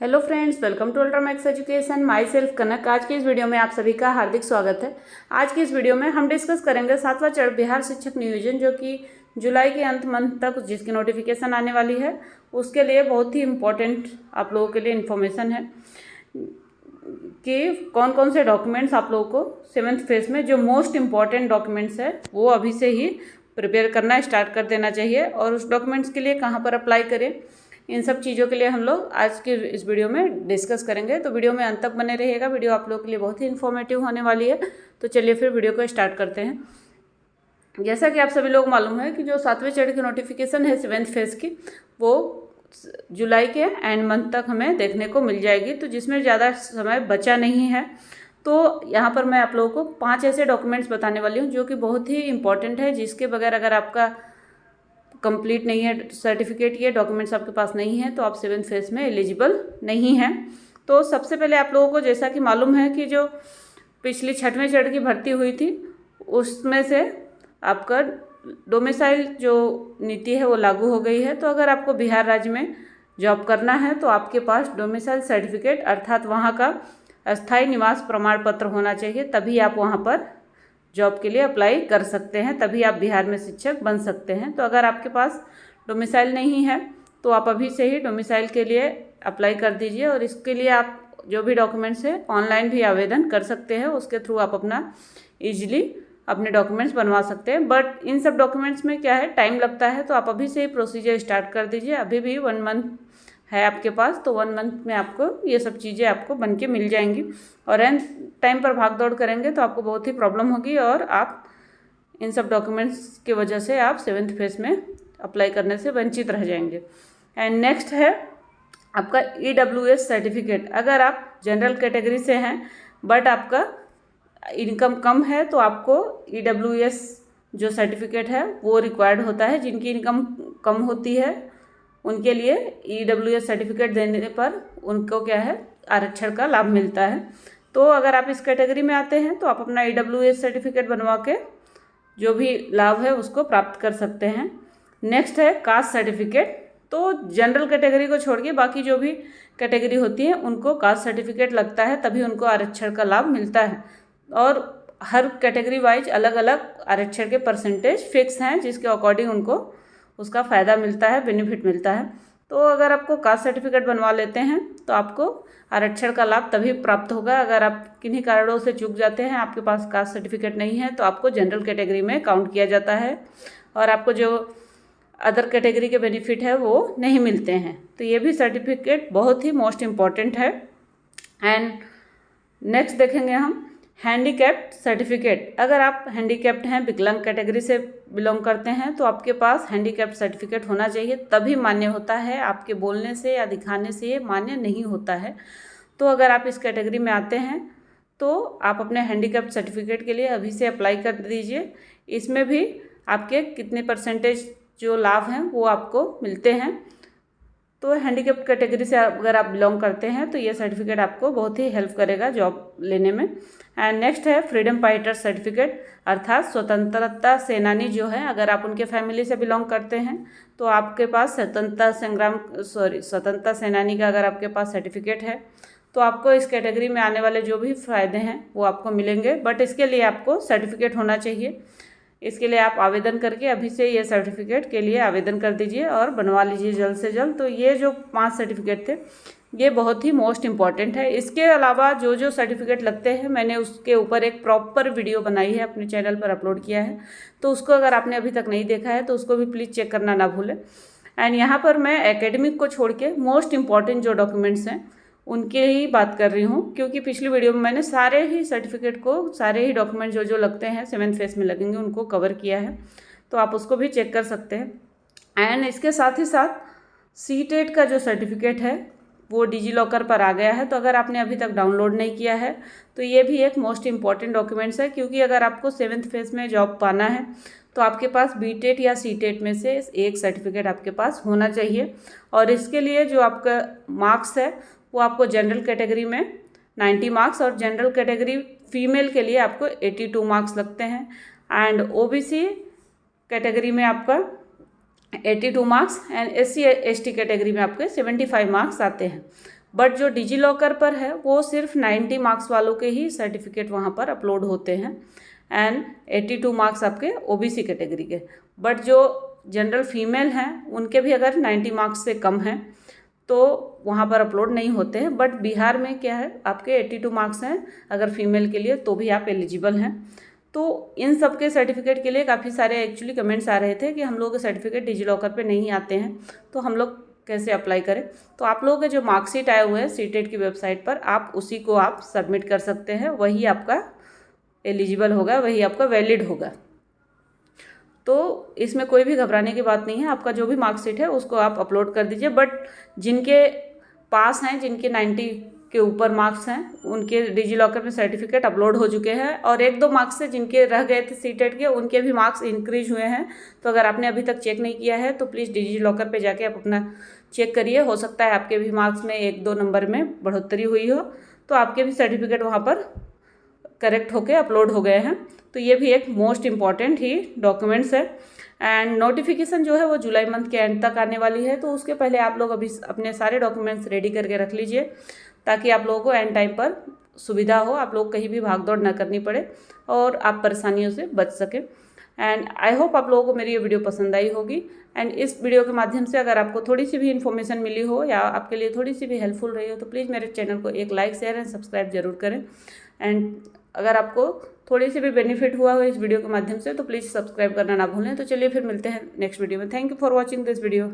Hello friends, welcome to Ultra Max Education. Myself Kanak. आज की इस वीडियो में आप सभी का हार्दिक स्वागत है। आज की इस वीडियो में हम डिस्कस करेंगे 7वां चरण बिहार शिक्षक नियोजन, जो कि जुलाई के अंत मंथ तक जिसकी नोटिफिकेशन आने वाली है, उसके लिए बहुत ही इम्पोर्टेंट आप लोगों के लिए इन्फॉर्मेशन है कि कौन कौन से डॉक्यूमेंट्स आप लोगों को 7th फेज में जो मोस्ट इम्पॉर्टेंट डॉक्यूमेंट्स है वो अभी से ही प्रिपेयर करना स्टार्ट कर देना चाहिए। और उस डॉक्यूमेंट्स के लिए कहाँ पर अप्लाई करें, इन सब चीज़ों के लिए हम लोग आज की इस वीडियो में डिस्कस करेंगे। तो वीडियो में अंत तक बने रहिएगा। वीडियो आप लोगों के लिए बहुत ही इन्फॉर्मेटिव होने वाली है। तो चलिए फिर वीडियो को स्टार्ट करते हैं। जैसा कि आप सभी लोग मालूम है कि जो 7वें चरण की नोटिफिकेशन है 7th फेज की, वो जुलाई के एंड मंथ तक हमें देखने को मिल जाएगी, तो जिसमें ज़्यादा समय बचा नहीं है। तो यहाँ पर मैं आप लोगों को 5 ऐसे डॉक्यूमेंट्स बताने वाली हूँ जो कि बहुत ही इंपॉर्टेंट है, जिसके बगैर अगर आपका कंप्लीट नहीं है सर्टिफिकेट, ये डॉक्यूमेंट्स आपके पास नहीं है तो आप 7th फेज में एलिजिबल नहीं हैं। तो सबसे पहले आप लोगों को जैसा कि मालूम है कि जो पिछली 6वें चरण की भर्ती हुई थी, उसमें से आपका डोमिसाइल जो नीति है वो लागू हो गई है। तो अगर आपको बिहार राज्य में जॉब करना है तो आपके पास डोमिसाइल सर्टिफिकेट अर्थात वहाँ का अस्थायी निवास प्रमाण पत्र होना चाहिए, तभी आप वहाँ पर जॉब के लिए अप्लाई कर सकते हैं, तभी आप बिहार में शिक्षक बन सकते हैं। तो अगर आपके पास डोमिसाइल नहीं है तो आप अभी से ही डोमिसाइल के लिए अप्लाई कर दीजिए। और इसके लिए आप जो भी डॉक्यूमेंट्स है ऑनलाइन भी आवेदन कर सकते हैं, उसके थ्रू आप अपना ईजिली अपने डॉक्यूमेंट्स बनवा सकते हैं। बट इन सब डॉक्यूमेंट्स में क्या है, टाइम लगता है, तो आप अभी से ही प्रोसीजर स्टार्ट कर दीजिए। अभी भी 1 मंथ है आपके पास, तो 1 मंथ में आपको ये सब चीज़ें आपको बन के मिल जाएंगी। और एंड टाइम पर भाग दौड़ करेंगे तो आपको बहुत ही प्रॉब्लम होगी और आप इन सब डॉक्यूमेंट्स की वजह से आप 7th फेज में अप्लाई करने से वंचित रह जाएंगे। एंड नेक्स्ट है आपका EWS सर्टिफिकेट। अगर आप जनरल कैटेगरी से हैं बट आपका इनकम कम है तो आपको EWS जो सर्टिफिकेट है वो रिक्वायर्ड होता है। जिनकी इनकम कम होती है उनके लिए EWS सर्टिफिकेट देने पर उनको क्या है, आरक्षण का लाभ मिलता है। तो अगर आप इस कैटेगरी में आते हैं तो आप अपना EWS सर्टिफिकेट बनवा के जो भी लाभ है उसको प्राप्त कर सकते हैं। नेक्स्ट है कास्ट सर्टिफिकेट। तो जनरल कैटेगरी को छोड़ के बाकी जो भी कैटेगरी होती है उनको कास्ट सर्टिफिकेट लगता है, तभी उनको आरक्षण का लाभ मिलता है। और हर कैटेगरी वाइज अलग अलग आरक्षण के परसेंटेज फिक्स हैं, जिसके अकॉर्डिंग उनको उसका फ़ायदा मिलता है, बेनिफिट मिलता है। तो अगर आपको कास्ट सर्टिफिकेट बनवा लेते हैं तो आपको आरक्षण का लाभ तभी प्राप्त होगा। अगर आप किन्हीं कारणों से चूक जाते हैं, आपके पास कास्ट सर्टिफिकेट नहीं है, तो आपको जनरल कैटेगरी में काउंट किया जाता है और आपको जो अदर कैटेगरी के बेनिफिट है वो नहीं मिलते हैं। तो ये भी सर्टिफिकेट बहुत ही मोस्ट इम्पॉर्टेंट है। एंड नेक्स्ट देखेंगे हम हैंडीकैप्ड सर्टिफिकेट। अगर आप हैंडीकैप्ड हैं, विकलांग कैटेगरी से बिलोंग करते हैं, तो आपके पास हैंडीकैप्ड सर्टिफिकेट होना चाहिए, तभी मान्य होता है। आपके बोलने से या दिखाने से ये मान्य नहीं होता है। तो अगर आप इस कैटेगरी में आते हैं तो आप अपने हैंडीकैप्ड सर्टिफिकेट के लिए अभी से अप्लाई कर दीजिए। इसमें भी आपके कितने परसेंटेज जो लाभ हैं वो आपको मिलते हैं। तो हैंडीकैप्ड कैटेगरी से अगर आप बिलोंग करते हैं तो ये सर्टिफिकेट आपको बहुत ही हेल्प करेगा जॉब लेने में। एंड नेक्स्ट है फ्रीडम फाइटर सर्टिफिकेट, अर्थात स्वतंत्रता सेनानी जो है, अगर आप उनके फैमिली से बिलोंग करते हैं तो आपके पास स्वतंत्रता सेनानी का अगर आपके पास सर्टिफिकेट है तो आपको इस कैटेगरी में आने वाले जो भी फ़ायदे हैं वो आपको मिलेंगे। बट इसके लिए आपको सर्टिफिकेट होना चाहिए। इसके लिए आप आवेदन करके अभी से ये सर्टिफिकेट के लिए आवेदन कर दीजिए और बनवा लीजिए जल्द से जल्द। तो ये जो 5 सर्टिफिकेट थे ये बहुत ही मोस्ट इम्पॉर्टेंट है। इसके अलावा जो जो सर्टिफिकेट लगते हैं मैंने उसके ऊपर एक प्रॉपर वीडियो बनाई है, अपने चैनल पर अपलोड किया है, तो उसको अगर आपने अभी तक नहीं देखा है तो उसको भी प्लीज़ चेक करना ना भूलें। एंड यहाँ पर मैं एकेडमिक को छोड़ के मोस्ट इम्पॉर्टेंट जो डॉक्यूमेंट्स हैं उनके ही बात कर रही हूँ, क्योंकि पिछली वीडियो में मैंने सारे ही सर्टिफिकेट को, सारे ही डॉक्यूमेंट जो जो लगते हैं 7th फेज में लगेंगे उनको कवर किया है, तो आप उसको भी चेक कर सकते हैं। एंड इसके साथ ही साथ CTET का जो सर्टिफिकेट है वो डिजी-लॉकर पर आ गया है, तो अगर आपने अभी तक डाउनलोड नहीं किया है तो ये भी एक मोस्ट इम्पॉर्टेंट डॉक्यूमेंट्स है। क्योंकि अगर आपको 7th फेज में जॉब पाना है तो आपके पास BTET या CTET में से एक सर्टिफिकेट आपके पास होना चाहिए। और इसके लिए जो आपका मार्क्स है वो आपको जनरल कैटेगरी में 90 मार्क्स और जनरल कैटेगरी फीमेल के लिए आपको 82 मार्क्स लगते हैं। एंड OBC कैटेगरी में आपका 82 marks and SC ST category में आपके 75 मार्क्स आते हैं। बट जो डिजी लॉकर पर है वो सिर्फ 90 मार्क्स वालों के ही सर्टिफिकेट वहाँ पर अपलोड होते हैं एंड 82 मार्क्स आपके ओबीसी कैटेगरी के। बट जो जनरल फीमेल हैं उनके भी अगर 90 मार्क्स से कम हैं तो वहाँ पर अपलोड नहीं होते हैं। बट बिहार में क्या है, आपके 82 मार्क्स हैं अगर फीमेल के लिए तो भी आप एलिजिबल हैं। तो इन सब के सर्टिफिकेट के लिए काफ़ी सारे एक्चुअली कमेंट्स आ रहे थे कि हम लोग के सर्टिफिकेट डिजी लॉकर पे नहीं आते हैं, तो हम लोग कैसे अप्लाई करें। तो आप लोगों के जो मार्कशीट आए हुए हैं सीटेट की वेबसाइट पर, आप उसी को आप सबमिट कर सकते हैं, वही आपका एलिजिबल होगा, वही आपका वैलिड होगा। तो इसमें कोई भी घबराने की बात नहीं है, आपका जो भी मार्कशीट है उसको आप अपलोड कर दीजिए। बट जिनके पास हैं, जिनके 90 के ऊपर मार्क्स हैं, उनके डिजी लॉकर में सर्टिफिकेट अपलोड हो चुके हैं, और 1-2 मार्क्स से जिनके रह गए थे सीटेट के, उनके भी मार्क्स इंक्रीज हुए हैं। तो अगर आपने अभी तक चेक नहीं किया है तो प्लीज़ डिजी लॉकर पे जाके आप अपना चेक करिए, हो सकता है आपके भी मार्क्स में 1-2 नंबर में बढ़ोतरी हुई हो, तो आपके भी सर्टिफिकेट वहाँ पर करेक्ट होके अपलोड हो गए हैं। तो ये भी एक मोस्ट इम्पॉर्टेंट ही डॉक्यूमेंट्स है। एंड नोटिफिकेशन जो है वो जुलाई मंथ के एंड तक आने वाली है, तो उसके पहले आप लोग अभी अपने सारे डॉक्यूमेंट्स रेडी करके रख लीजिए, ताकि आप लोगों को एंड टाइम पर सुविधा हो, आप लोग कहीं भी भाग दौड़ ना करनी पड़े और आप परेशानियों से बच सकें। एंड आई होप आप लोगों को मेरी ये वीडियो पसंद आई होगी। एंड इस वीडियो के माध्यम से अगर आपको थोड़ी सी भी इन्फॉर्मेशन मिली हो या आपके लिए थोड़ी सी भी हेल्पफुल रही हो तो प्लीज़ मेरे चैनल को एक लाइक, शेयर एंड सब्सक्राइब जरूर करें। एंड अगर आपको थोड़ी सी भी बेनिफिट हुआ हो इस वीडियो के माध्यम से तो प्लीज़ सब्सक्राइब करना ना भूलें। तो चलिए फिर मिलते हैं नेक्स्ट वीडियो में। Thank you for watching this video.